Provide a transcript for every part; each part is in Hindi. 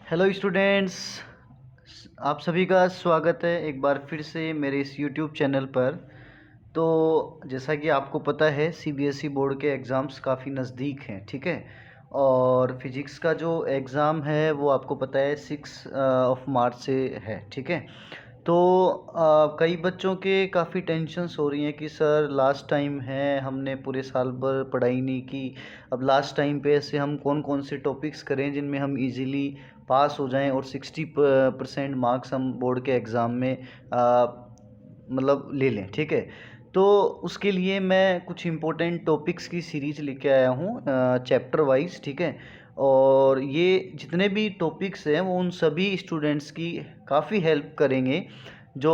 हेलो स्टूडेंट्स, आप सभी का स्वागत है एक बार फिर से मेरे इस यूट्यूब चैनल पर। तो जैसा कि आपको पता है सीबीएसई बोर्ड के एग्ज़ाम्स काफ़ी नज़दीक हैं, ठीक है। और फिज़िक्स का जो एग्ज़ाम है वो आपको पता है 6 मार्च से है, ठीक है। तो कई बच्चों के काफ़ी टेंशन्स हो रही हैं कि सर लास्ट टाइम है, हमने पूरे साल भर पढ़ाई नहीं की। अब लास्ट टाइम पे ऐसे हम कौन कौन से टॉपिक्स करें जिनमें हम इजीली पास हो जाएं और 60% मार्क्स हम बोर्ड के एग्ज़ाम में मतलब ले लें, ठीक है। तो उसके लिए मैं कुछ इम्पोर्टेंट टॉपिक्स की सीरीज़ लेके आया हूँ चैप्टर वाइज, ठीक है। और ये जितने भी टॉपिक्स हैं वो उन सभी स्टूडेंट्स की काफ़ी हेल्प करेंगे जो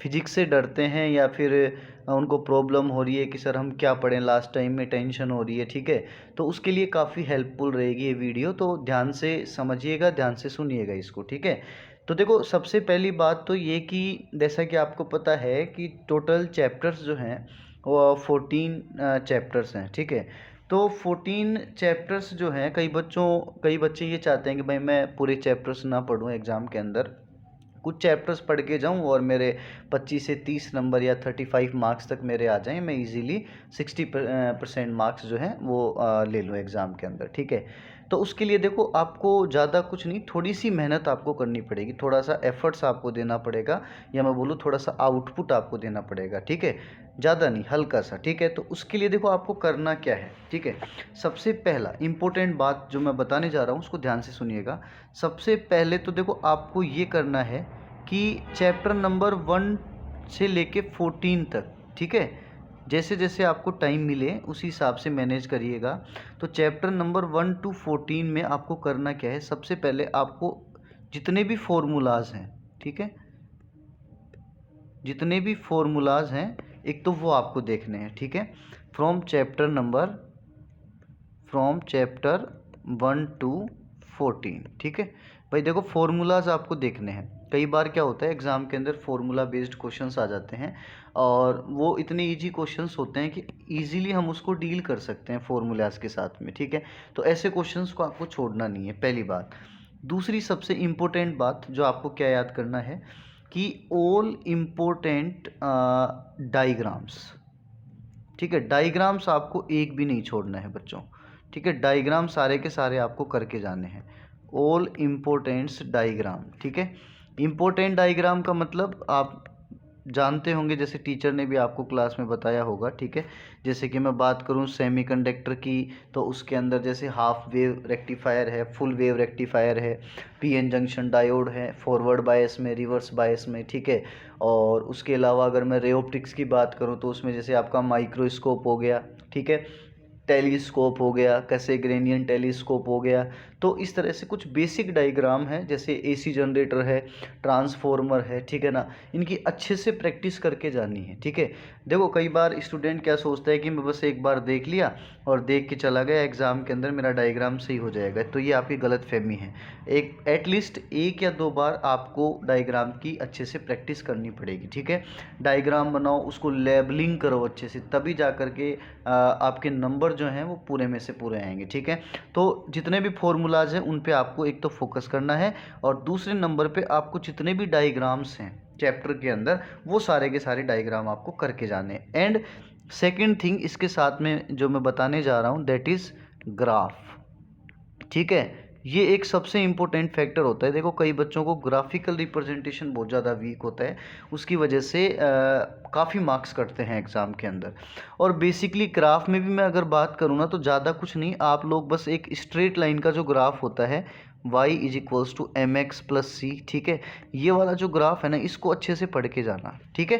फिजिक्स से डरते हैं या फिर उनको प्रॉब्लम हो रही है कि सर हम क्या पढ़ें, लास्ट टाइम में टेंशन हो रही है, ठीक है। तो उसके लिए काफ़ी हेल्पफुल रहेगी ये वीडियो, तो ध्यान से समझिएगा, ध्यान से सुनिएगा इसको, ठीक है। तो देखो, सबसे पहली बात तो ये कि जैसा कि आपको पता है कि टोटल चैप्टर्स जो हैं वो 14 चैप्टर्स हैं, ठीक है। तो 14 चैप्टर्स जो हैं, कई बच्चे ये चाहते हैं कि भाई मैं पूरे चैप्टर्स ना पढूं एग्ज़ाम के अंदर, कुछ चैप्टर्स पढ़ के जाऊं और मेरे 25 से 30 नंबर या 35 मार्क्स तक मेरे आ जाएं, मैं इजीली 60% मार्क्स जो हैं वो ले लूं एग्ज़ाम के अंदर, ठीक है। तो उसके लिए देखो, आपको ज़्यादा कुछ नहीं, थोड़ी सी मेहनत आपको करनी पड़ेगी, थोड़ा सा एफर्ट्स आपको देना पड़ेगा, या मैं बोलूँ थोड़ा सा आउटपुट आपको देना पड़ेगा, ठीक है। ज़्यादा नहीं, हल्का सा, ठीक है। तो उसके लिए देखो आपको करना क्या है, ठीक है। सबसे पहला इम्पोर्टेंट बात जो मैं बताने जा रहा हूँ उसको ध्यान से सुनिएगा। सबसे पहले तो देखो आपको ये करना है कि चैप्टर नंबर 1 से लेके 14 तक, ठीक है, जैसे जैसे आपको टाइम मिले उसी हिसाब से मैनेज करिएगा। तो चैप्टर नंबर 1 to 14 में आपको करना क्या है, सबसे पहले आपको जितने भी फॉर्मूलाज हैं, ठीक है, जितने भी फॉर्मूलाज हैं एक तो वो आपको देखने हैं, ठीक है। फ्रॉम चैप्टर 1 to 14, ठीक है। भाई देखो, फॉर्मूलाज आपको देखने हैं। कई बार क्या होता है एग्ज़ाम के अंदर फॉर्मूला बेस्ड क्वेश्चंस आ जाते हैं और वो इतने इजी क्वेश्चंस होते हैं कि इजीली हम उसको डील कर सकते हैं फॉर्मूलाज के साथ में, ठीक है। तो ऐसे क्वेश्चंस को आपको छोड़ना नहीं है, पहली बात। दूसरी सबसे इम्पोर्टेंट बात जो आपको क्या याद करना है कि ऑल इम्पोर्टेंट डाइग्राम्स, ठीक है, डाइग्राम्स आपको एक भी नहीं छोड़ना है बच्चों, ठीक है। डाइग्राम सारे के सारे आपको करके जाने हैं, ऑल इम्पोर्टेंट्स डाइग्राम, ठीक है। इम्पोर्टेंट डाइग्राम का मतलब आप जानते होंगे, जैसे टीचर ने भी आपको क्लास में बताया होगा, ठीक है। जैसे कि मैं बात करूं सेमीकंडक्टर की, तो उसके अंदर जैसे हाफ वेव रेक्टिफायर है, फुल वेव रेक्टिफायर है, पीएन जंक्शन डायोड है, फॉरवर्ड बायस में, रिवर्स बायस में, ठीक है। और उसके अलावा अगर मैं रे ऑप्टिक्स की बात करूं तो उसमें जैसे आपका माइक्रोस्कोप हो गया, ठीक है, टेलीस्कोप हो गया, कैसेग्रेनियन टेलीस्कोप हो गया। तो इस तरह से कुछ बेसिक डायग्राम है, जैसे एसी जनरेटर है, ट्रांसफॉर्मर है, ठीक है ना। इनकी अच्छे से प्रैक्टिस करके जानी है, ठीक है। देखो, कई बार स्टूडेंट क्या सोचता है कि मैं बस एक बार देख लिया और देख के चला गया, एग्ज़ाम के अंदर मेरा डायग्राम सही हो जाएगा, तो ये आपकी गलत फहमी है। एक एटलीस्ट 1 या 2 बार आपको डायग्राम की अच्छे से प्रैक्टिस करनी पड़ेगी, ठीक है। डायग्राम बनाओ, उसको लेबलिंग करो अच्छे से, तभी जा कर के आपके नंबर जो हैं वो पूरे में से पूरे आएंगे, ठीक है। तो जितने भी फॉर्मूलाज हैं उन पे आपको एक तो फोकस करना है, और दूसरे नंबर पे आपको जितने भी डायग्राम्स हैं चैप्टर के अंदर वो सारे के सारे डायग्राम आपको करके जाने हैं। एंड सेकंड थिंग इसके साथ में जो मैं बताने जा रहा हूँ दैट इज़ ग्राफ, ठीक है। ये एक सबसे इम्पोर्टेंट फैक्टर होता है। देखो, कई बच्चों को ग्राफिकल रिप्रेजेंटेशन बहुत ज़्यादा वीक होता है, उसकी वजह से काफ़ी मार्क्स कटते हैं एग्ज़ाम के अंदर। और बेसिकली ग्राफ में भी मैं अगर बात करूँ ना तो ज़्यादा कुछ नहीं, आप लोग बस एक स्ट्रेट लाइन का जो ग्राफ होता है y = mx+c, ठीक है, ये वाला जो ग्राफ है ना इसको अच्छे से पढ़ के जाना, ठीक है।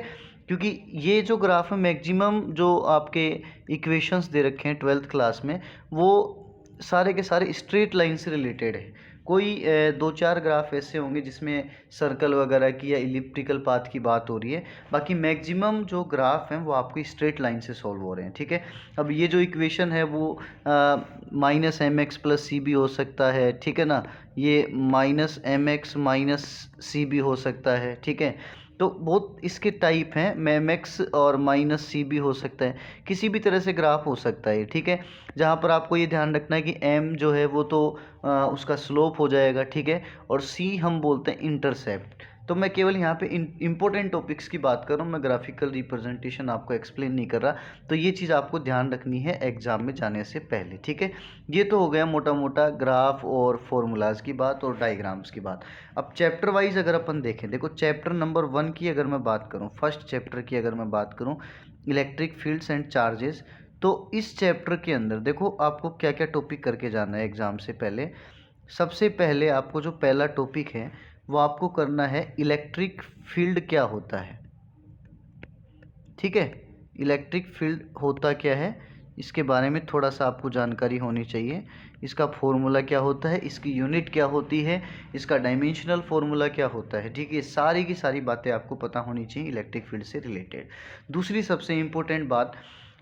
क्योंकि ये जो ग्राफ है मैक्सिमम जो आपके इक्वेशंस दे रखे हैं 12th क्लास में वो सारे के सारे स्ट्रेट लाइन से रिलेटेड है। कोई 2-4 ग्राफ ऐसे होंगे जिसमें सर्कल वगैरह की या इलिप्टिकल पाथ की बात हो रही है, बाकी मैक्सिमम जो ग्राफ हैं वो आपको स्ट्रेट लाइन से सॉल्व हो रहे हैं, ठीक है। अब ये जो इक्वेशन है वो -mx+c भी हो सकता है, ठीक है ना, ये -mx - c भी हो सकता है, ठीक है। तो बहुत इसके टाइप हैं, मैक्स और माइनस सी भी हो सकता है, किसी भी तरह से ग्राफ हो सकता है, ठीक है। जहाँ पर आपको ये ध्यान रखना है कि एम जो है वो तो उसका स्लोप हो जाएगा, ठीक है, और सी हम बोलते हैं इंटरसेप्ट। तो मैं केवल यहाँ पे इंपॉर्टेंट टॉपिक्स की बात कर रहा हूँ, मैं ग्राफिकल रिप्रेजेंटेशन आपको एक्सप्लेन नहीं कर रहा। तो ये चीज़ आपको ध्यान रखनी है एग्जाम में जाने से पहले, ठीक है। ये तो हो गया मोटा मोटा ग्राफ और फॉर्मूलाज की बात और डायग्राम्स की बात। अब चैप्टर वाइज अगर अपन देखें, देखो चैप्टर नंबर 1 की अगर मैं बात करूँ, फर्स्ट चैप्टर की अगर मैं बात करूँ, इलेक्ट्रिक फील्ड्स एंड चार्जेस, तो इस चैप्टर के अंदर देखो आपको क्या क्या टॉपिक करके जाना है एग्ज़ाम से पहले। सबसे पहले आपको जो पहला टॉपिक है वो आपको करना है इलेक्ट्रिक फील्ड क्या होता है, ठीक है। इलेक्ट्रिक फील्ड होता क्या है इसके बारे में थोड़ा सा आपको जानकारी होनी चाहिए। इसका फॉर्मूला क्या होता है, इसकी यूनिट क्या होती है, इसका डायमेंशनल फॉर्मूला क्या होता है, ठीक है। सारी की सारी बातें आपको पता होनी चाहिए इलेक्ट्रिक फील्ड से रिलेटेड। दूसरी सबसे इम्पोर्टेंट बात,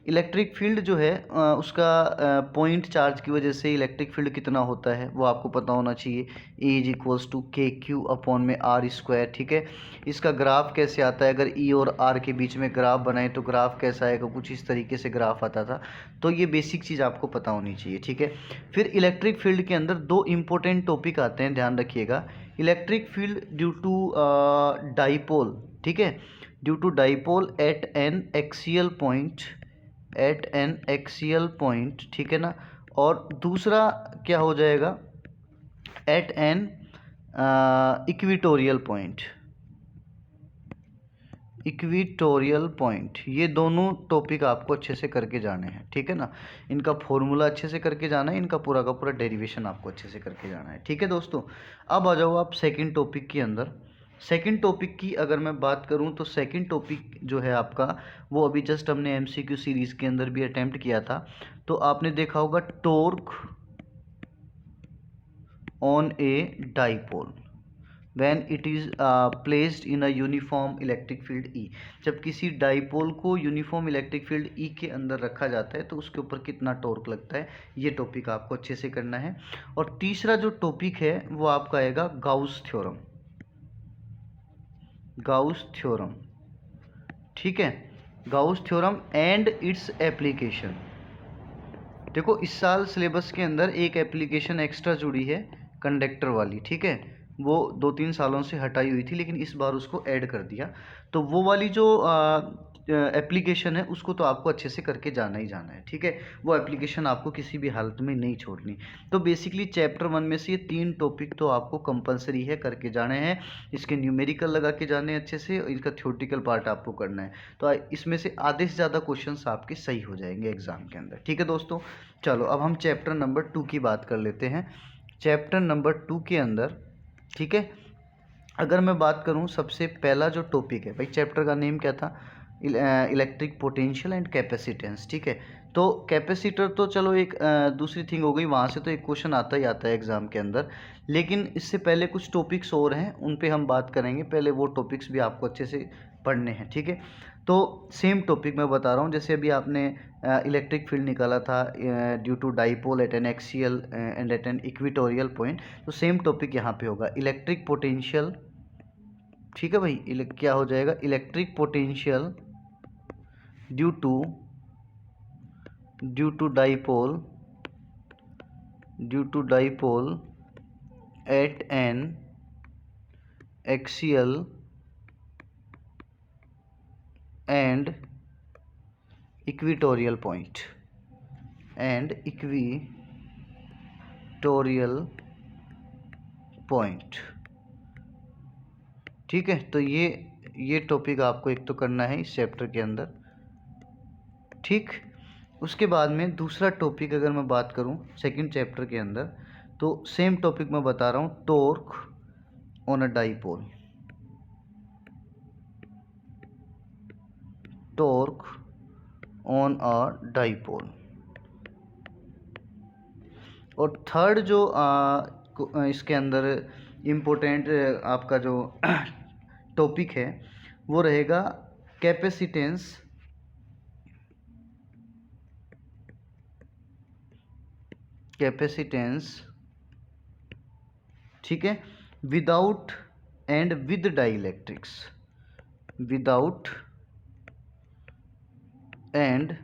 इलेक्ट्रिक फील्ड जो है उसका पॉइंट चार्ज की वजह से इलेक्ट्रिक फील्ड कितना होता है वो आपको पता होना चाहिए। E इज इक्वल्स टू के क्यू अपॉन में आर स्क्वायर, ठीक है। इसका ग्राफ कैसे आता है, अगर E और R के बीच में ग्राफ बनाए तो ग्राफ कैसा आएगा, कुछ इस तरीके से ग्राफ आता था। तो ये बेसिक चीज़ आपको पता होनी चाहिए, ठीक है। फिर इलेक्ट्रिक फील्ड के अंदर दो इम्पोर्टेंट टॉपिक आते हैं, ध्यान रखिएगा। Electric field due to dipole, ठीक है, due to dipole at an axial point, at an axial point, ठीक है ना। और दूसरा क्या हो जाएगा, at an equatorial point, equatorial point. ये दोनों टॉपिक आपको अच्छे से करके जाने हैं, ठीक है ना। इनका फॉर्मूला अच्छे से करके जाना है, इनका पूरा का पूरा डेरिवेशन आपको अच्छे से करके जाना है, ठीक है दोस्तों। अब आ जाओ आप सेकंड टॉपिक के अंदर। सेकंड टॉपिक की अगर मैं बात करूं तो सेकंड टॉपिक जो है आपका वो अभी जस्ट हमने एमसीक्यू सीरीज़ के अंदर भी अटेम्प्ट किया था। तो आपने देखा होगा torque on a dipole when it is placed in a uniform electric field E। जब किसी डाइपोल को यूनिफॉर्म इलेक्ट्रिक फील्ड E के अंदर रखा जाता है तो उसके ऊपर कितना टॉर्क लगता है, ये टॉपिक आपको अच्छे से करना है। और तीसरा जो टॉपिक है वो आपका आएगा गाउस थ्योरम, गाउस थ्योरम, ठीक है, Gauss theorem and its application. देखो इस साल सिलेबस के अंदर एक एप्लीकेशन एक्स्ट्रा जुड़ी है कंडक्टर वाली, ठीक है, वो 2-3 सालों से हटाई हुई थी लेकिन इस बार उसको ऐड कर दिया। तो वो वाली जो एप्लीकेशन है उसको तो आपको अच्छे से करके जाना ही जाना है, ठीक है। वो एप्लीकेशन आपको किसी भी हालत में नहीं छोड़नी। तो बेसिकली चैप्टर 1 में से ये 3 टॉपिक तो आपको कंपलसरी है करके जाने हैं। इसके न्यूमेरिकल लगा के जाने हैं अच्छे से, और इसका थ्योरेटिकल पार्ट आपको करना है। तो इसमें से आधे से ज़्यादा क्वेश्चंस आपके सही हो जाएंगे एग्जाम के अंदर, ठीक है दोस्तों। चलो अब हम चैप्टर नंबर 2 की बात कर लेते हैं। चैप्टर नंबर 2 के अंदर, ठीक है, अगर मैं बात करूं सबसे पहला जो टॉपिक है, भाई चैप्टर का नेम क्या था, इलेक्ट्रिक पोटेंशियल एंड कैपेसिटेंस, ठीक है। तो कैपेसिटर तो चलो एक दूसरी थिंग हो गई, वहाँ से तो एक क्वेश्चन आता ही आता है एग्जाम के अंदर। लेकिन इससे पहले कुछ टॉपिक्स और हैं उन पे हम बात करेंगे, पहले वो टॉपिक्स भी आपको अच्छे से पढ़ने हैं, ठीक है। तो सेम टॉपिक मैं बता रहा हूँ, जैसे अभी आपने इलेक्ट्रिक फील्ड निकाला था due to dipole at an axial end at an equatorial point, तो सेम टॉपिक यहाँ पे होगा इलेक्ट्रिक पोटेंशियल, ठीक है भाई। क्या हो जाएगा, electric potential due to dipole at an axial end equatorial point, ठीक है। तो ये टॉपिक आपको एक तो करना है इस चैप्टर के अंदर, ठीक। उसके बाद में दूसरा टॉपिक अगर मैं बात करूं सेकंड चैप्टर के अंदर, तो सेम टॉपिक मैं बता रहा हूं, torque on a dipole, torque on a dipole. और थर्ड जो इसके अंदर इम्पोर्टेंट आपका जो टॉपिक है वो रहेगा कैपेसिटेंस, ठीक है, without and with dielectrics, without and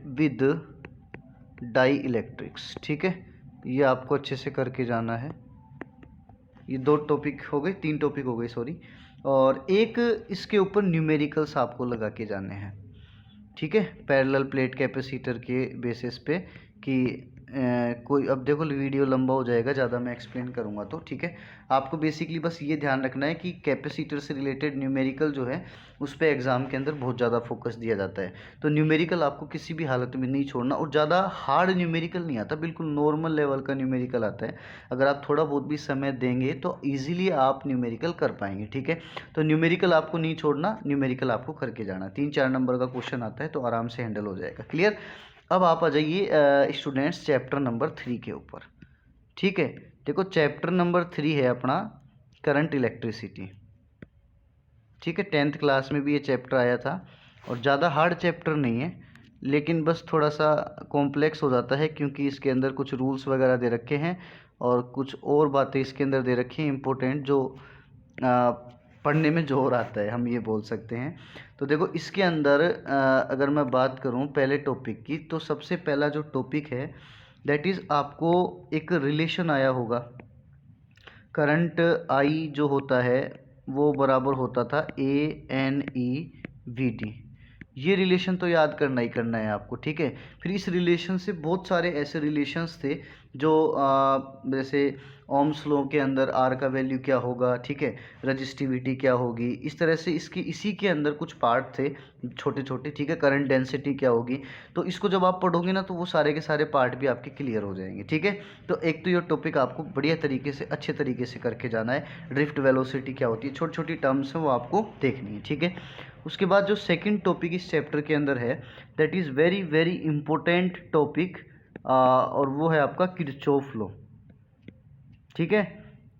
with dielectrics. ठीक है, ये आपको अच्छे से करके जाना है। ये 2 टॉपिक हो गए, 3 टॉपिक हो गए सॉरी, और एक इसके ऊपर न्यूमेरिकल्स आपको लगा के जाने हैं। ठीक है, पैरेलल प्लेट कैपेसिटर के बेसिस पे कि कोई, अब देखो वीडियो लंबा हो जाएगा ज़्यादा मैं एक्सप्लेन करूँगा तो। ठीक है, आपको बेसिकली बस ये ध्यान रखना है कि कैपेसिटर से रिलेटेड न्यूमेरिकल जो है उस पर एग्ज़ाम के अंदर बहुत ज़्यादा फोकस दिया जाता है। तो न्यूमेरिकल आपको किसी भी हालत में नहीं छोड़ना, और ज़्यादा हार्ड न्यूमेरिकल नहीं आता, बिल्कुल नॉर्मल लेवल का न्यूमेरिकल आता है। अगर आप थोड़ा बहुत भी समय देंगे तो ईजिली आप न्यूमेरिकल कर पाएंगे। ठीक है, तो न्यूमेरिकल आपको नहीं छोड़ना, न्यूमेरिकल आपको करके जाना। 3-4 नंबर का क्वेश्चन आता है तो आराम से हैंडल हो जाएगा। क्लियर। अब आप आ जाइए स्टूडेंट्स चैप्टर नंबर 3 के ऊपर। ठीक है, देखो चैप्टर नंबर 3 है अपना करंट इलेक्ट्रिसिटी। ठीक है, 10th क्लास में भी ये चैप्टर आया था, और ज़्यादा हार्ड चैप्टर नहीं है, लेकिन बस थोड़ा सा कॉम्प्लेक्स हो जाता है क्योंकि इसके अंदर कुछ रूल्स वगैरह दे रखे हैं और कुछ और बातें इसके अंदर दे रखी हैं इंपॉर्टेंट, जो पढ़ने में जोर आता है, हम ये बोल सकते हैं। तो देखो इसके अंदर अगर मैं बात करूं पहले टॉपिक की, तो सबसे पहला जो टॉपिक है दैट इज़, आपको एक रिलेशन आया होगा, करंट आई जो होता है वो बराबर होता था ANEVD। ये रिलेशन तो याद करना ही करना है आपको। ठीक है, फिर इस रिलेशन से बहुत सारे ऐसे रिलेशंस थे जो जैसे ओम्स लॉ के अंदर आर का वैल्यू क्या होगा, ठीक है, रजिस्टिविटी क्या होगी, इस तरह से इसी के अंदर कुछ पार्ट थे छोटे छोटे। ठीक है, करंट डेंसिटी क्या होगी, तो इसको जब आप पढ़ोगे ना तो वो सारे के सारे पार्ट भी आपके क्लियर हो जाएंगे। ठीक है, तो एक तो ये टॉपिक आपको बढ़िया तरीके से अच्छे तरीके से करके जाना है। ड्रिफ्ट वेलोसिटी क्या होती है, छोटी छोटी टर्म्स हैं वो आपको देखनी है। ठीक है, उसके बाद जो सेकंड टॉपिक इस चैप्टर के अंदर है that is very very important topic, और वो है आपका किरचॉफ लॉ। ठीक है,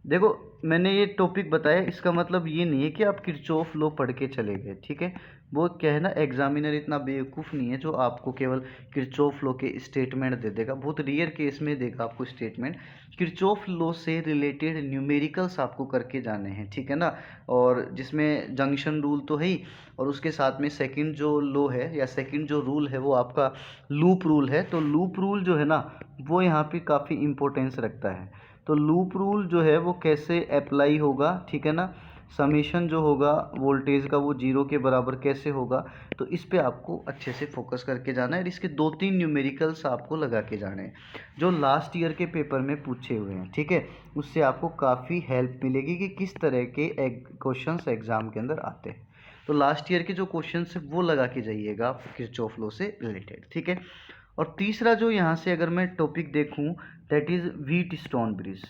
देखो मैंने ये टॉपिक बताया, इसका मतलब ये नहीं है कि आप किरचॉफ लॉ पढ़ के चले गए। ठीक है, वो क्या है ना, एग्जामिनर इतना बेवकूफ़ नहीं है जो आपको केवल किरचॉफ लॉ के स्टेटमेंट दे देगा, बहुत रेयर केस में देगा आपको स्टेटमेंट। किरचॉफ लॉ से रिलेटेड न्यूमेरिकल्स आपको करके जाने हैं। ठीक है ना, और जिसमें जंक्शन रूल तो है ही, और उसके साथ में सेकंड जो लॉ है या सेकंड जो रूल है वो आपका लूप रूल है। तो लूप रूल जो है ना वो यहाँ पे काफ़ी इंपॉर्टेंस रखता है। तो लूप रूल जो है वो कैसे अप्लाई होगा, ठीक है ना, समीशन जो होगा वोल्टेज का वो 0 के बराबर कैसे होगा, तो इस पे आपको अच्छे से फोकस करके जाना है। और इसके 2-3 न्यूमेरिकल्स आपको लगा के जाने हैं जो लास्ट ईयर के पेपर में पूछे हुए हैं। ठीक है, उससे आपको काफ़ी हेल्प मिलेगी कि किस तरह के क्वेश्चंस एग्जाम के अंदर आते हैं। तो लास्ट ईयर के जो क्वेश्चन है वो लगा के जाइएगा आप किरचॉफ लॉ से रिलेटेड। ठीक है, और तीसरा जो यहाँ से अगर मैं टॉपिक देखूँ that is wheat stone bridge.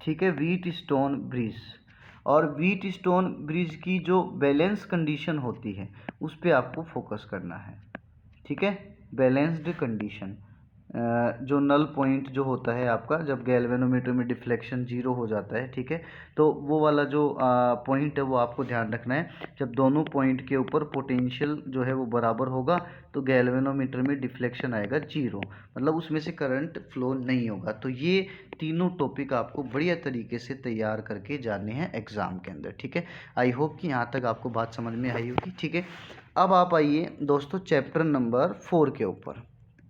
ठीक है, व्हीट स्टोन ब्रिज, और व्हीट स्टोन ब्रिज की जो बैलेंस कंडीशन होती है उस पर आपको फोकस करना है। ठीक है, बैलेंस्ड कंडीशन, जो नल पॉइंट जो होता है आपका जब गैल्वेनोमीटर में डिफ्लेक्शन 0 हो जाता है। ठीक है, तो वो वाला जो पॉइंट है वो आपको ध्यान रखना है। जब दोनों पॉइंट के ऊपर पोटेंशियल जो है वो बराबर होगा तो गैल्वेनोमीटर में डिफ्लेक्शन आएगा 0, मतलब उसमें से करंट फ्लो नहीं होगा। तो ये तीनों टॉपिक आपको बढ़िया तरीके से तैयार करके जाने हैं एग्ज़ाम के अंदर। ठीक है, आई होप कि यहाँ तक आपको बात समझ में आई होगी। ठीक है, अब आप आइए दोस्तों चैप्टर नंबर 4 के ऊपर।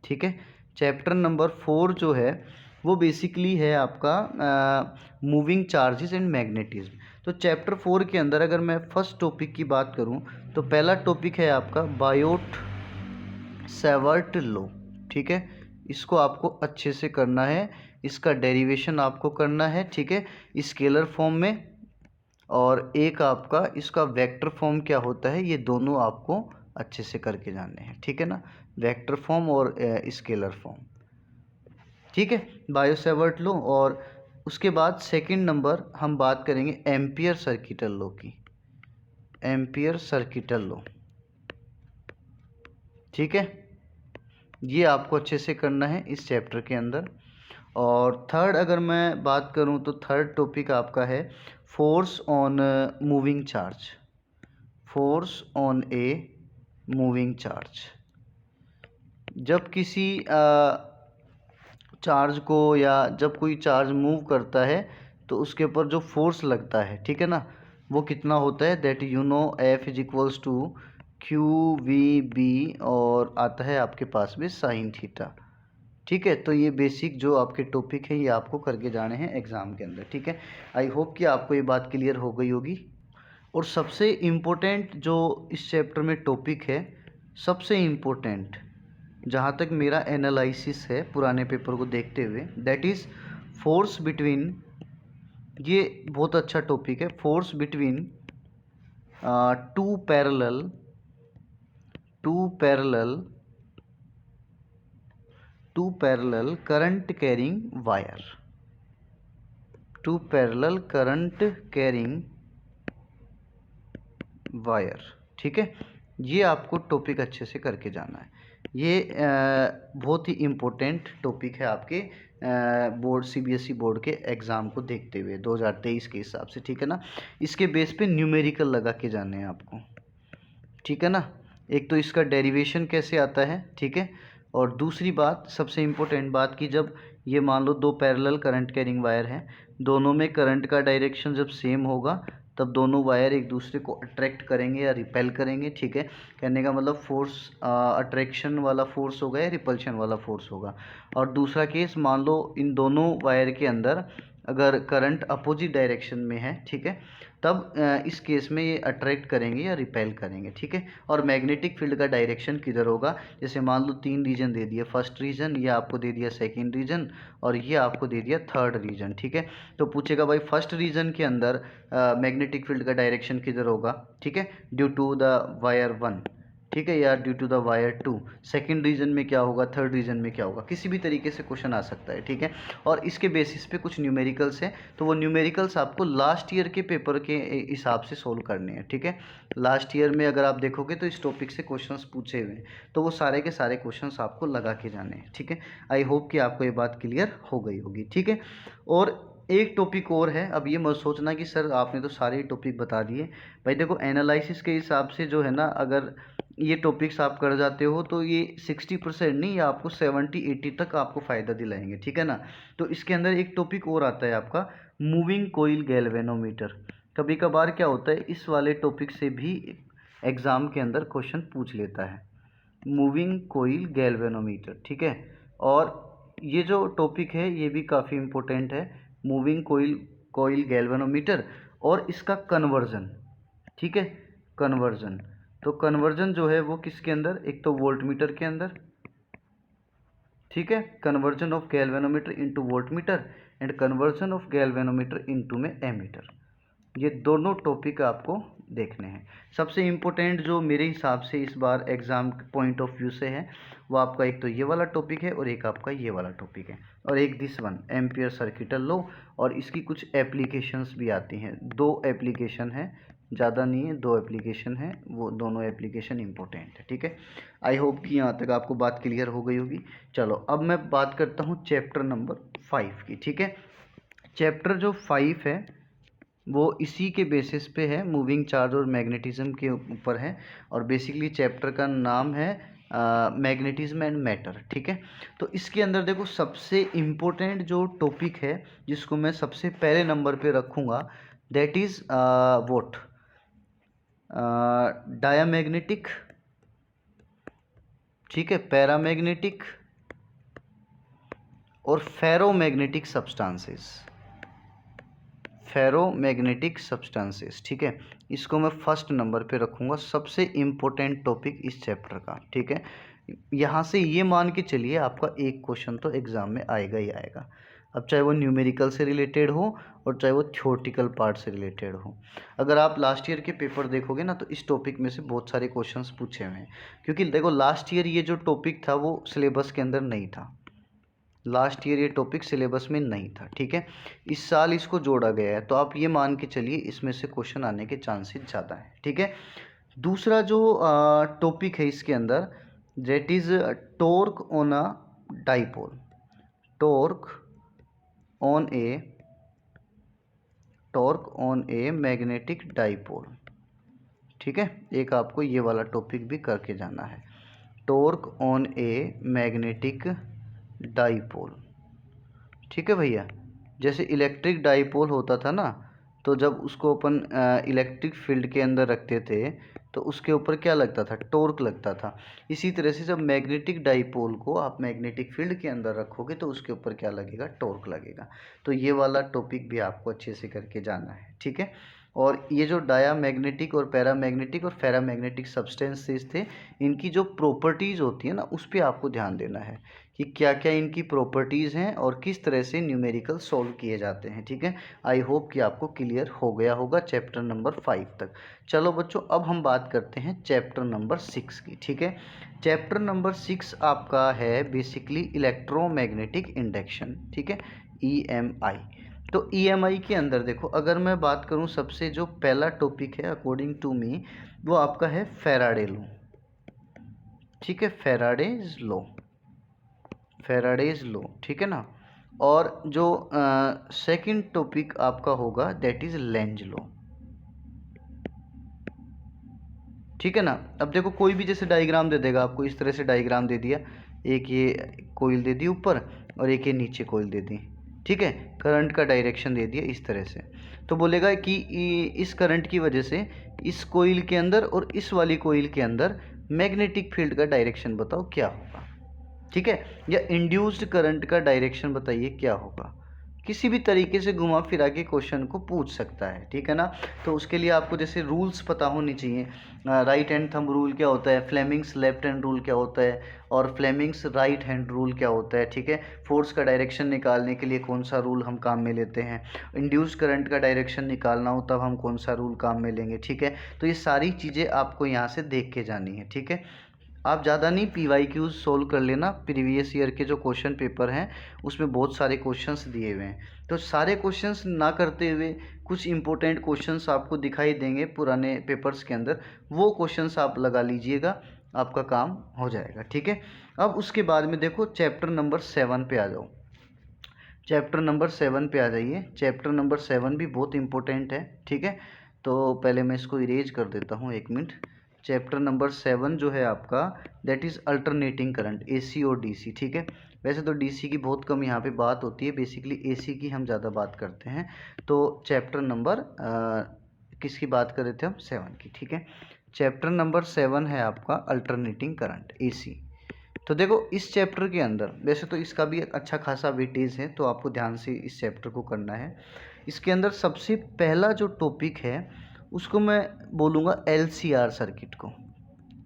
ठीक है, चैप्टर नंबर 4 जो है वो बेसिकली है आपका मूविंग चार्जेस एंड मैग्नेटिज्म। तो चैप्टर 4 के अंदर अगर मैं फर्स्ट टॉपिक की बात करूं तो पहला टॉपिक है आपका बायोट सेवर्ट लॉ। ठीक है, इसको आपको अच्छे से करना है, इसका डेरिवेशन आपको करना है। ठीक है, स्केलर फॉर्म में, और एक आपका इसका वेक्टर फॉर्म क्या होता है, ये दोनों आपको अच्छे से करके जाने हैं। ठीक है ना, वेक्टर फॉर्म और स्केलर फॉर्म। ठीक है, बायो सेवर्ट लॉ, और उसके बाद सेकंड नंबर हम बात करेंगे एम्पियर सर्किटल लॉ की, एम्पियर सर्किटल लॉ। ठीक है, ये आपको अच्छे से करना है इस चैप्टर के अंदर। और थर्ड अगर मैं बात करूं तो थर्ड टॉपिक आपका है force on moving charge, force on a moving charge. जब किसी चार्ज को या जब कोई चार्ज मूव करता है तो उसके ऊपर जो फोर्स लगता है, ठीक है ना, वो कितना होता है, that you know F is equals to QVB और आता है आपके पास में साइन थीटा। ठीक है, तो ये बेसिक जो आपके टॉपिक है ये आपको करके जाने हैं एग्ज़ाम के अंदर। ठीक है, आई होप कि आपको ये बात क्लियर हो गई होगी। और सबसे इम्पोर्टेंट जो इस चैप्टर में टॉपिक है, सबसे इम्पोर्टेंट जहाँ तक मेरा एनालिसिस है पुराने पेपर को देखते हुए, दैट इज़ फोर्स बिटवीन, ये बहुत अच्छा टॉपिक है, force between two parallel current carrying wire, two parallel current carrying wire. ठीक है, ये आपको टॉपिक अच्छे से करके जाना है। ये बहुत ही इम्पोर्टेंट टॉपिक है आपके बोर्ड CBSE बोर्ड के एग्ज़ाम को देखते हुए 2023 के हिसाब से। ठीक है ना, इसके बेस पे न्यूमेरिकल लगा के जाने हैं आपको। ठीक है ना, एक तो इसका डेरिवेशन कैसे आता है, ठीक है, और दूसरी बात सबसे इम्पोर्टेंट बात कि जब ये मान लो दो पैरेलल करंट कैरिंग वायर हैं, दोनों में करंट का डायरेक्शन जब सेम होगा तब दोनों वायर एक दूसरे को अट्रैक्ट करेंगे या रिपेल करेंगे। ठीक है, कहने का मतलब फोर्स अट्रैक्शन वाला फोर्स होगा या रिपल्शन वाला फोर्स होगा। और दूसरा केस, मान लो इन दोनों वायर के अंदर अगर करंट अपोजिट डायरेक्शन में है, ठीक है, तब इस केस में ये अट्रैक्ट करेंगे या रिपेल करेंगे। ठीक है, और मैग्नेटिक फील्ड का डायरेक्शन किधर होगा, जैसे मान लो 3 रीजन दे दिया, फर्स्ट रीजन, ये आपको दे दिया सेकंड रीजन, और ये आपको दे दिया थर्ड रीजन। ठीक है, तो पूछेगा भाई फर्स्ट रीजन के अंदर मैग्नेटिक फील्ड का डायरेक्शन किधर होगा, ठीक है, ड्यू टू द वायर 1, ठीक है, या due to the wire 2, second region में क्या होगा, थर्ड रीजन में क्या होगा, किसी भी तरीके से क्वेश्चन आ सकता है। ठीक है, और इसके बेसिस पे कुछ न्यूमेरिकल्स हैं, तो वो न्यूमेरिकल्स आपको लास्ट ईयर के पेपर के हिसाब से सोल्व करने हैं। ठीक है, लास्ट ईयर में अगर आप देखोगे तो इस टॉपिक से क्वेश्चंस पूछे हुए हैं, तो वो सारे के सारे क्वेश्चंस आपको लगा के जाने हैं। ठीक है, आई होप कि आपको ये बात क्लियर हो गई होगी। ठीक है, और एक टॉपिक और है, अब ये मत सोचना कि सर आपने तो सारे टॉपिक बता दिए। भाई देखो, एनालिसिस के हिसाब से जो है ना, अगर ये टॉपिक्स आप कर जाते हो तो ये 60% नहीं, ये आपको 70-80 तक आपको फ़ायदा दिलाएंगे। ठीक है ना, तो इसके अंदर एक टॉपिक और आता है आपका मूविंग कोइल गैल्वेनोमीटर। कभी कभार क्या होता है, इस वाले टॉपिक से भी एग्ज़ाम के अंदर क्वेश्चन पूछ लेता है, मूविंग कोइल गैल्वेनोमीटर। ठीक है, और ये जो टॉपिक है ये भी काफ़ी इम्पोर्टेंट है, मूविंग कोइल गैल्वेनोमीटर और इसका कन्वर्जन। ठीक है, कन्वर्जन, तो कन्वर्जन जो है वो किसके अंदर, एक तो वोल्टमीटर के अंदर, ठीक है, conversion of galvanometer into voltmeter and conversion of galvanometer into में एमीटर। ये दोनों टॉपिक आपको देखने हैं। सबसे इम्पोर्टेंट जो मेरे हिसाब से इस बार एग्ज़ाम पॉइंट ऑफ व्यू से है, वो आपका एक तो ये वाला टॉपिक है और एक आपका ये वाला टॉपिक है, और एक this one ampere circuital law, और इसकी कुछ एप्लीकेशंस भी आती हैं। 2 एप्लीकेशन है, ज़्यादा नहीं है, 2 एप्लीकेशन है, वो दोनों एप्लीकेशन इंपॉर्टेंट है। ठीक है, आई होप कि यहाँ तक आपको बात क्लियर हो गई होगी। चलो अब मैं बात करता हूँ चैप्टर नंबर 5 की। ठीक है, चैप्टर जो 5 है वो इसी के बेसिस पे है, मूविंग चार्ज और मैग्नेटिज्म के ऊपर है, और बेसिकली चैप्टर का नाम है मैग्नेटिज्म एंड मैटर। ठीक है, तो इसके अंदर देखो सबसे इम्पोर्टेंट जो टॉपिक है जिसको मैं सबसे पहले नंबर पे रखूँगा, दैट इज़ व्हाट, डायामैग्नेटिक, ठीक है, पैरामैग्नेटिक और फेरोमैग्नेटिक सब्सटेंसेस, फेरोमैग्नेटिक सब्सटेंसेस। ठीक है, इसको मैं फर्स्ट नंबर पे रखूँगा, सबसे इम्पोर्टेंट टॉपिक इस चैप्टर का। ठीक है, यहाँ से ये मान के चलिए आपका एक क्वेश्चन तो एग्ज़ाम में आएगा ही आएगा, अब चाहे वो न्यूमेरिकल से रिलेटेड हो और चाहे वो थ्योरेटिकल पार्ट से रिलेटेड हो। अगर आप लास्ट ईयर के पेपर देखोगे ना, तो इस टॉपिक में से बहुत सारे क्वेश्चंस पूछे हुए हैं, क्योंकि देखो लास्ट ईयर ये जो टॉपिक था वो सिलेबस के अंदर नहीं था, लास्ट ईयर ये टॉपिक सिलेबस में नहीं था। ठीक है, इस साल इसको जोड़ा गया है, तो आप ये मान के चलिए इसमें से क्वेश्चन आने के चांसेस ज़्यादा हैं। ठीक है, दूसरा जो टॉपिक है इसके अंदर, that is torque on a dipole, torque on a magnetic dipole. ठीक है, एक आपको ये वाला टॉपिक भी करके जाना है, torque on a magnetic dipole. ठीक है भैया, जैसे इलेक्ट्रिक डाइपोल होता था ना, तो जब उसको अपन इलेक्ट्रिक फील्ड के अंदर रखते थे तो उसके ऊपर क्या लगता था, टॉर्क लगता था। इसी तरह से जब मैग्नेटिक डाइपोल को आप मैग्नेटिक फील्ड के अंदर रखोगे तो उसके ऊपर क्या लगेगा, टॉर्क लगेगा। तो ये वाला टॉपिक भी आपको अच्छे से करके जाना है, ठीक है। और ये जो डायामैग्नेटिक और पैरामैग्नेटिक और फेरामैग्नेटिक सब्सटेंसेस थे, इनकी जो प्रॉपर्टीज़ होती है ना, उस पर आपको ध्यान देना है कि क्या क्या इनकी प्रॉपर्टीज़ हैं और किस तरह से न्यूमेरिकल सॉल्व किए जाते हैं, ठीक है। आई होप कि आपको क्लियर हो गया होगा चैप्टर नंबर 5 तक। चलो बच्चों, अब हम बात करते हैं चैप्टर नंबर 6 की, ठीक है। चैप्टर नंबर 6 आपका है बेसिकली इलेक्ट्रोमैग्नेटिक इंडक्शन, ठीक है, EMI। तो EMI के अंदर देखो, अगर मैं बात करूं, सबसे जो पहला टॉपिक है अकॉर्डिंग टू मी, वो आपका है फैराडे लॉ, ठीक है, फैराडेज लॉ, फैराडेज लॉ, ठीक है ना। और जो सेकंड टॉपिक आपका होगा दैट इज लेंज लॉ, ठीक है ना। अब देखो, कोई भी जैसे डायग्राम दे देगा आपको, इस तरह से डायग्राम दे दिया, एक ये कोइल दे दी ऊपर और एक ये नीचे कोइल दे दी, ठीक है, करंट का डायरेक्शन दे दिया इस तरह से। तो बोलेगा कि इस करंट की वजह से इस कोइल के अंदर और इस वाली कोइल के अंदर मैग्नेटिक फील्ड का डायरेक्शन बताओ क्या होगा, ठीक है। या इंड्यूस्ड करंट का डायरेक्शन बताइए क्या होगा। किसी भी तरीके से घुमा फिरा के क्वेश्चन को पूछ सकता है, ठीक है ना। तो उसके लिए आपको जैसे रूल्स पता होनी चाहिए। राइट हैंड थंब रूल क्या होता है, फ्लेमिंग्स लेफ्ट हैंड रूल क्या होता है, और फ्लेमिंग्स राइट हैंड रूल क्या होता है, ठीक है। फोर्स का डायरेक्शन निकालने के लिए कौन सा रूल हम काम में लेते हैं, इंड्यूस्ड करंट का डायरेक्शन निकालना हो तब हम कौन सा रूल काम में लेंगे, ठीक है। तो ये सारी चीज़ें आपको यहाँ से देख के जानी है, ठीक है। आप ज़्यादा नहीं, PYQs सोल्व कर लेना, प्रीवियस ईयर के जो क्वेश्चन पेपर हैं उसमें बहुत सारे क्वेश्चंस दिए हुए हैं, तो सारे क्वेश्चंस ना करते हुए कुछ इंपॉर्टेंट क्वेश्चंस आपको दिखाई देंगे पुराने पेपर्स के अंदर, वो क्वेश्चंस आप लगा लीजिएगा, आपका काम हो जाएगा, ठीक है। अब उसके बाद में देखो चैप्टर नंबर 7 पे आ जाओ, चैप्टर नंबर 7 पे आ जाइए। चैप्टर नंबर 7 भी बहुत इंपॉर्टेंट है, ठीक है। तो पहले मैं इसको इरेज कर देता हूँ, 1 मिनट। चैप्टर नंबर 7 जो है आपका that is alternating current, AC और DC, ठीक है। वैसे तो DC की बहुत कम यहाँ पे बात होती है, बेसिकली AC की हम ज़्यादा बात करते हैं। तो चैप्टर नंबर किसकी बात कर रहे थे हम, 7 की, ठीक है। चैप्टर नंबर 7 है आपका अल्टरनेटिंग करंट, AC। तो देखो, इस चैप्टर के अंदर वैसे तो इसका भी एक अच्छा खासा वेटेज है, तो आपको ध्यान से इस चैप्टर को करना है। इसके अंदर सबसे पहला जो टॉपिक है उसको मैं बोलूँगा LCR सर्किट को,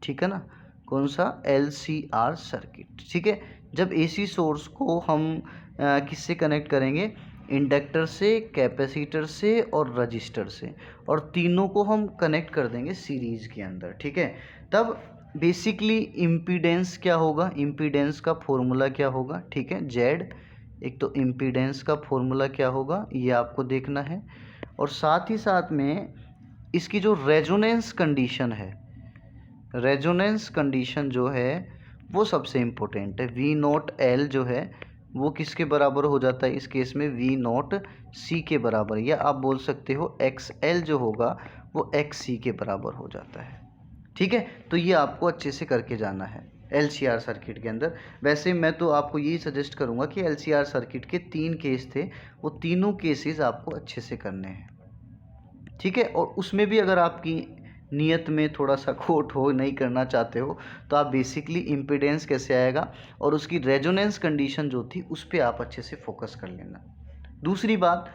ठीक है ना। कौन सा, LCR सर्किट, ठीक है। जब AC सोर्स को हम किससे कनेक्ट करेंगे, इंडक्टर से, कैपेसिटर से और रजिस्टर से, और तीनों को हम कनेक्ट कर देंगे सीरीज़ के अंदर, ठीक है। तब बेसिकली इम्पीडेंस क्या होगा, इम्पीडेंस का फॉर्मूला क्या होगा, ठीक है, Z। एक तो इम्पीडेंस का फॉर्मूला क्या होगा ये आपको देखना है, और साथ ही साथ में इसकी जो रेजोनेंस कंडीशन है, रेजोनेंस कंडीशन जो है वो सबसे इम्पोर्टेंट है। V0L जो है वो किसके बराबर हो जाता है इस केस में, V0C के बराबर, या आप बोल सकते हो XL जो होगा वो XC के बराबर हो जाता है, ठीक है। तो ये आपको अच्छे से करके जाना है LCR सर्किट के अंदर। वैसे मैं तो आपको यही सजेस्ट करूँगा कि LCR सर्किट के 3 केस थे, वो तीनों केसेस आपको अच्छे से करने हैं, ठीक है। और उसमें भी अगर आपकी नियत में थोड़ा सा खोट हो, नहीं करना चाहते हो, तो आप बेसिकली इम्पीडेंस कैसे आएगा और उसकी रेजोनेंस कंडीशन जो थी उस पर आप अच्छे से फोकस कर लेना। दूसरी बात,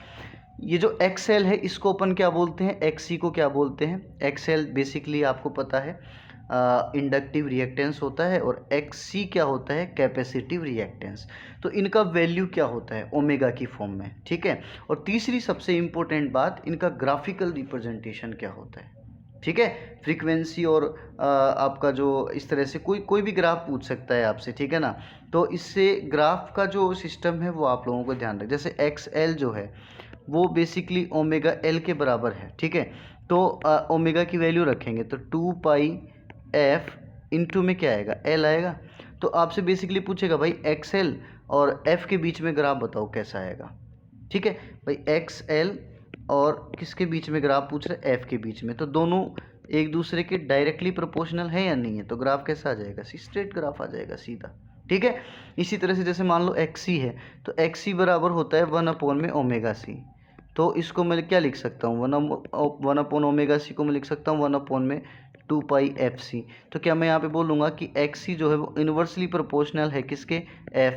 ये जो XL है इसको अपन क्या बोलते हैं, XC को क्या बोलते हैं। XL बेसिकली आपको पता है इंडक्टिव रिएक्टेंस होता है, और XC क्या होता है, कैपेसिटिव रिएक्टेंस। तो इनका वैल्यू क्या होता है, ओमेगा की फॉर्म में, ठीक है। और तीसरी सबसे इम्पोर्टेंट बात, इनका ग्राफिकल रिप्रेजेंटेशन क्या होता है, ठीक है। फ्रीक्वेंसी और आपका जो इस तरह से कोई भी ग्राफ पूछ सकता है आपसे, ठीक है ना। तो इससे ग्राफ का जो सिस्टम है वो आप लोगों को ध्यान रखें। जैसे XL जो है वो बेसिकली ओमेगा L के बराबर है, ठीक है। तो ओमेगा की वैल्यू रखेंगे तो 2πf इंटू में क्या आएगा, L आएगा। तो आपसे बेसिकली पूछेगा भाई XL और F के बीच में ग्राफ बताओ कैसा आएगा, ठीक है। भाई XL और किसके बीच में ग्राफ पूछ रहे हैं, F के बीच में, तो दोनों एक दूसरे के डायरेक्टली प्रोपोर्शनल है या नहीं है, तो ग्राफ कैसा आ जाएगा, स्ट्रेट ग्राफ आ जाएगा सीधा, ठीक है। इसी तरह से जैसे मान लो XC है, तो XC बराबर होता है 1/ओमेगा C। तो इसको मैं क्या लिख सकता हूँ, 1/ओमेगा C को मैं लिख सकता हूँ 1/2πfc। तो क्या मैं यहाँ पे बोलूँगा कि XC जो है वो इन्वर्सली प्रोपोर्शनल है किसके,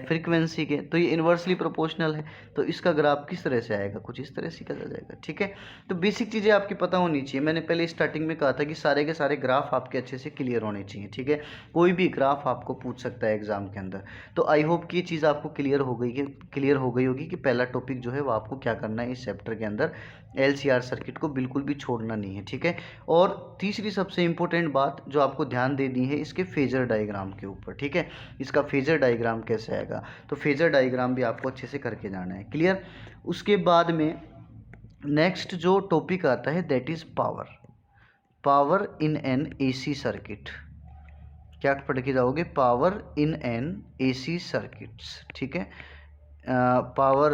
फ्रीक्वेंसी के। तो ये इन्वर्सली प्रोपोर्शनल है, तो इसका ग्राफ किस तरह से आएगा, कुछ इस तरह से किया जाएगा। ठीक है, तो बेसिक चीज़ें आपकी पता होनी चाहिए। मैंने पहले स्टार्टिंग में कहा था कि सारे के सारे ग्राफ आपके अच्छे से क्लियर होने चाहिए। ठीक है, कोई भी ग्राफ आपको पूछ सकता है एग्जाम के अंदर। तो आई होप कि ये चीज़ आपको क्लियर हो गई होगी कि पहला टॉपिक जो है वो आपको क्या करना है इस चैप्टर के अंदर, LCR सर्किट को बिल्कुल भी छोड़ना नहीं है। ठीक है, और तीसरी सबसे इंपॉर्टेंट बात जो आपको ध्यान देनी है इसके फेजर डायग्राम के ऊपर। ठीक है, इसका फेजर डायग्राम कैसे आएगा, तो फेजर डायग्राम भी आपको अच्छे से करके जाना है। क्लियर। उसके बाद में नेक्स्ट जो टॉपिक आता है that is power in an AC circuit. क्या पढ़ के जाओगे, power in an AC circuits. ठीक है, power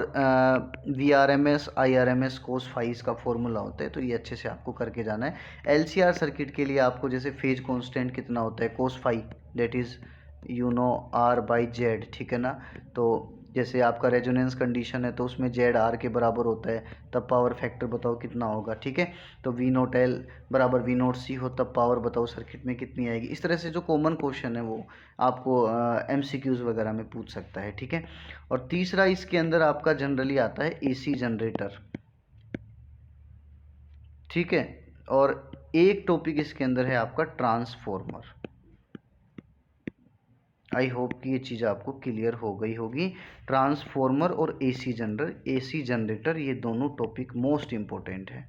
VRMS IRMS cos phi इसका फॉर्मूला होता है, तो ये अच्छे से आपको करके जाना है। LCR सर्किट के लिए आपको जैसे फेज कांस्टेंट कितना होता है cos phi, that is R/Z। ठीक है ना, तो जैसे आपका रेजोनेंस कंडीशन है तो उसमें ZR के बराबर होता है, तब पावर फैक्टर बताओ कितना होगा। ठीक है, तो V0L बराबर V0C हो, तब पावर बताओ सर्किट में कितनी आएगी। इस तरह से जो कॉमन क्वेश्चन है वो आपको MCQs वगैरह में पूछ सकता है। ठीक है, और तीसरा इसके अंदर आपका जनरली आता है AC जनरेटर। ठीक है, और एक टॉपिक इसके अंदर है आपका ट्रांसफॉर्मर। आई होप कि ये चीज़ आपको क्लियर हो गई होगी। ट्रांसफॉर्मर और AC जनरेटर ये दोनों टॉपिक मोस्ट इम्पोर्टेंट है।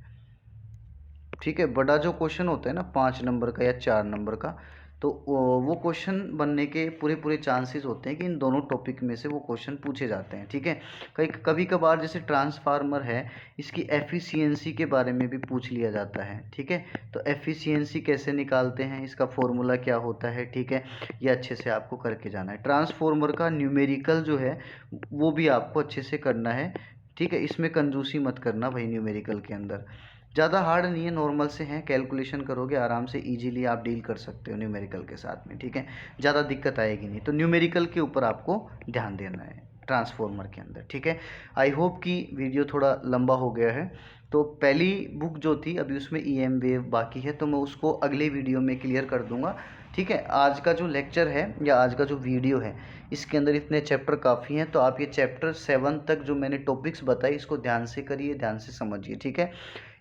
ठीक है, बड़ा जो क्वेश्चन होता है ना 5 नंबर का या 4 नंबर का, तो वो क्वेश्चन बनने के पूरे चांसेस होते हैं कि इन दोनों टॉपिक में से वो क्वेश्चन पूछे जाते हैं। ठीक है, कभी कभार जैसे ट्रांसफार्मर है, इसकी एफिशिएंसी के बारे में भी पूछ लिया जाता है। ठीक है, तो एफिशिएंसी कैसे निकालते हैं, इसका फॉर्मूला क्या होता है। ठीक है, ये अच्छे से आपको करके जाना है। ट्रांसफार्मर का न्यूमेरिकल जो है वो भी आपको अच्छे से करना है। ठीक है, इसमें कंजूसी मत करना भाई, न्यूमेरिकल के अंदर ज़्यादा हार्ड नहीं है, नॉर्मल से हैं, कैलकुलेशन करोगे आराम से इजीली आप डील कर सकते हो न्यूमेरिकल के साथ में। ठीक है, ज़्यादा दिक्कत आएगी नहीं। तो न्यूमेरिकल के ऊपर आपको ध्यान देना है ट्रांसफॉर्मर के अंदर। ठीक है, आई होप कि वीडियो थोड़ा लंबा हो गया है। तो पहली बुक जो थी अभी उसमें EM वेव बाकी है, तो मैं उसको अगले वीडियो में क्लियर कर दूंगा। ठीक है, आज का जो लेक्चर है या आज का जो वीडियो है इसके अंदर इतने चैप्टर काफ़ी हैं, तो आप ये चैप्टर 7 तक जो मैंने टॉपिक्स बताई इसको ध्यान से करिए, ध्यान से समझिए। ठीक है,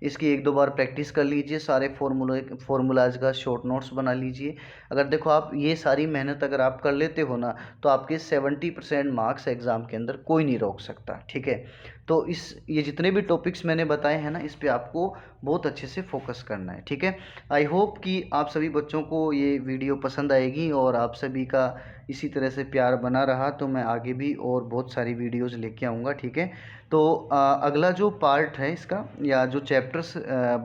इसकी 1-2 बार प्रैक्टिस कर लीजिए, सारे फॉर्मूलाज का शॉर्ट नोट्स बना लीजिए। अगर देखो आप ये सारी मेहनत अगर आप कर लेते हो ना, तो आपके 70% मार्क्स एग्ज़ाम के अंदर कोई नहीं रोक सकता। ठीक है, तो ये जितने भी टॉपिक्स मैंने बताए हैं ना, इस पे आपको बहुत अच्छे से फोकस करना है। ठीक है, आई होप कि आप सभी बच्चों को ये वीडियो पसंद आएगी और आप सभी का इसी तरह से प्यार बना रहा तो मैं आगे भी और बहुत सारी वीडियोज़ लेके आऊँगा। ठीक है, तो अगला जो पार्ट है इसका या जो चैप्टर्स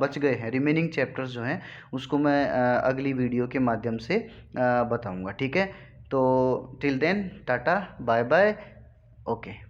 बच गए हैं, रिमेनिंग चैप्टर्स जो हैं उसको मैं अगली वीडियो के माध्यम से बताऊंगा। ठीक है, तो till then tata bye bye, okay.